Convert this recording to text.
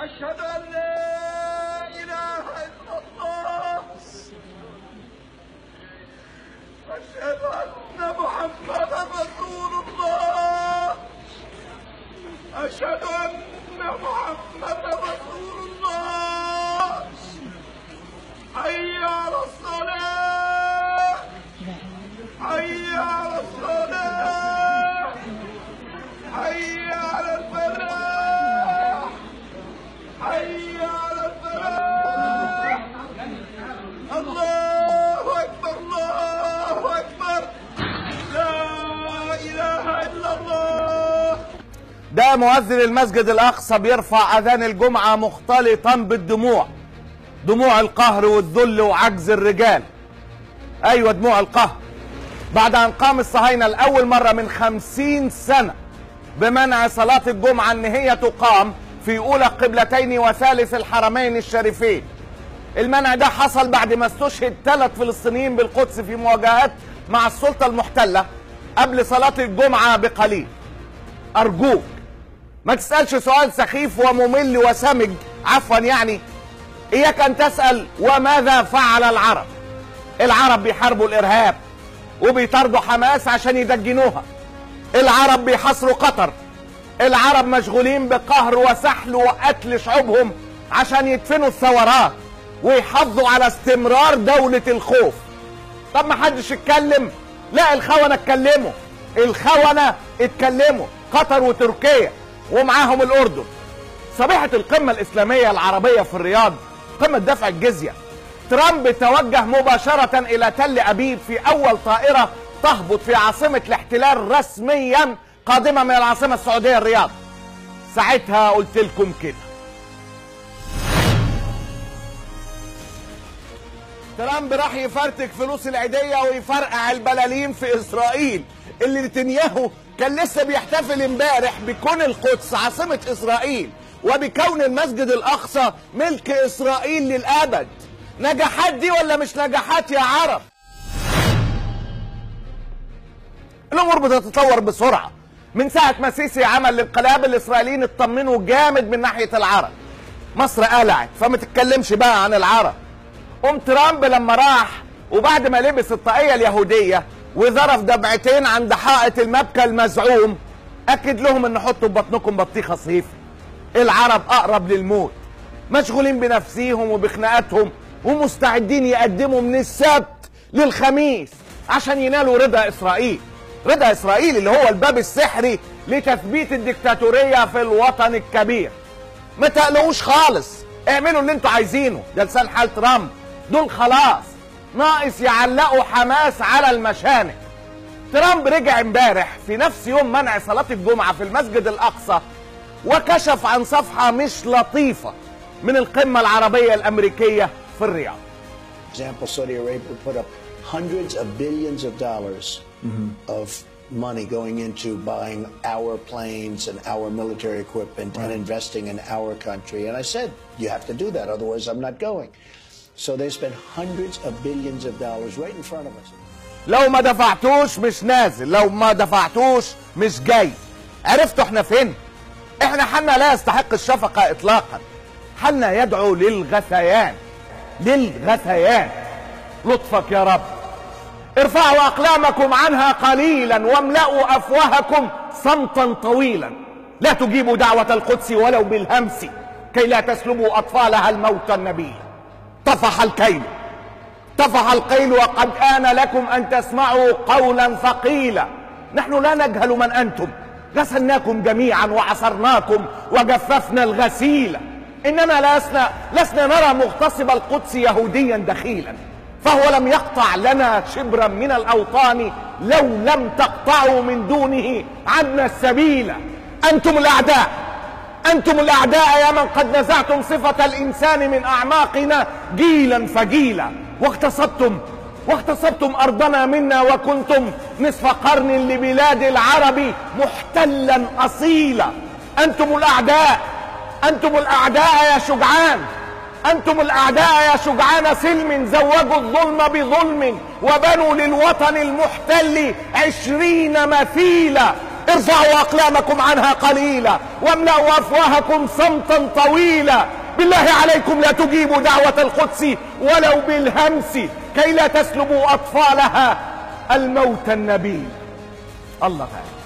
أشهد أن لا إله إلا الله. أشهد أن محمدا رسول الله. أشهد أن محمدا رسول الله. حي على الصلاة. حي على الصلاة. حي على الفلاح. حي على الفلاح. الله أكبر الله أكبر. لا إله إلا الله. ده مؤذن المسجد الأقصى بيرفع أذان الجمعة مختلطا بالدموع، دموع القهر والذل وعجز الرجال. أيوة دموع القهر، بعد أن قام الصهاينة لأول مرة من 50 سنة بمنع صلاة الجمعة إن هي تقام في أولى القبلتين وثالث الحرمين الشريفين. المنع ده حصل بعد ما استشهد 3 فلسطينيين بالقدس في مواجهات مع السلطة المحتلة قبل صلاة الجمعة بقليل. أرجوك ما تسألش سؤال سخيف وممل وسمج، عفوا يعني، إياك أن تسأل وماذا فعل العرب؟ العرب بيحاربوا الإرهاب وبيطاردوا حماس عشان يدجنوها. العرب بيحاصروا قطر. العرب مشغولين بقهر وسحل وقتل شعوبهم عشان يدفنوا الثورات ويحافظوا على استمرار دولة الخوف. طب ما حدش اتكلم؟ لا، الخونة اتكلموا. الخونة اتكلموا، قطر وتركيا ومعاهم الأردن. صبيحة القمة الإسلامية العربية في الرياض، قمة دفع الجزية، ترامب توجه مباشرة إلى تل أبيب في أول طائرة تهبط في عاصمة الاحتلال رسميا قادمة من العاصمة السعودية الرياض. ساعتها قلت لكم كده. ترامب راح يفرتك فلوس العيدية ويفرقع البلالين في إسرائيل اللي نتنياهو كان لسه بيحتفل امبارح بكون القدس عاصمة إسرائيل وبكون المسجد الأقصى ملك إسرائيل للأبد. نجاحات دي ولا مش نجاحات يا عرب؟ الأمور بتتطور بسرعة. من ساعة ما سيسي عمل الانقلاب الإسرائيليين اطمنوا جامد من ناحية العرب. مصر قلعت فما تتكلمش بقى عن العرب. ترامب لما راح وبعد ما لبس الطاقية اليهودية وظرف دبعتين عند حائط المبكى المزعوم، أكد لهم إن حطوا ببطنكم بطيخة صيفي. العرب أقرب للموت، مشغولين بنفسيهم وبخناقاتهم ومستعدين يقدموا من السبت للخميس عشان ينالوا رضا إسرائيل. رضا إسرائيل اللي هو الباب السحري لتثبيت الدكتاتورية في الوطن الكبير. ما تقلقوش خالص، اعملوا اللي انتوا عايزينه. ده لسان حال ترامب، دول خلاص ناقص يعلقوا حماس على المشانق. ترامب رجع امبارح في نفس يوم منع صلاة الجمعة في المسجد الأقصى وكشف عن صفحة مش لطيفة من القمة العربية الأمريكية في الرياض. Example, Saudi Arabia put up hundreds of billions of dollars of money going into buying our planes and our military equipment and investing in our country. And I said, you have to do that, otherwise I'm not going. So they spent hundreds of billions of dollars right in front of us. لو ما دفعتوش مش نازل، لو ما دفعتوش مش جاي. عرفتوا احنا فين؟ احنا حالنا لا يستحق الشفقة اطلاقا. حالنا يدعو للغثيان، للغثيان. لطفك يا رب. ارفعوا أقلامكم عنها قليلا واملأوا أفواهكم صمتا طويلا. لا تجيبوا دعوة القدس ولو بالهمس كي لا تسلبوا أطفالها الموت النبيل. طفح الكيل، طفح القيل، وقد آن لكم أن تسمعوا قولا ثقيلا. نحن لا نجهل من أنتم، غسلناكم جميعا وعصرناكم وجففنا الغسيل، إننا لسنا نرى مغتصب القدس يهوديا دخيلا، فهو لم يقطع لنا شبرا من الأوطان لو لم تقطعوا من دونه عنا السبيل. أنتم الأعداء، أنتم الأعداء يا من قد نزعتم صفة الإنسان من أعماقنا جيلا فجيلا، واغتصبتم أرضنا منا وكنتم نصف قرن لبلاد العرب محتلا أصيلا. أنتم الأعداء، أنتم الأعداء يا شجعان، أنتم الأعداء يا شجعان سلم زوجوا الظلم بظلم وبنوا للوطن المحتل 20 مثيلا. ارفعوا أقلامكم عنها قليلا واملأوا أفواهكم صمتا طويلا. بالله عليكم لا تجيبوا دعوة القدس ولو بالهمس كي لا تسلبوا أطفالها الموت النبيل. الله تعالى.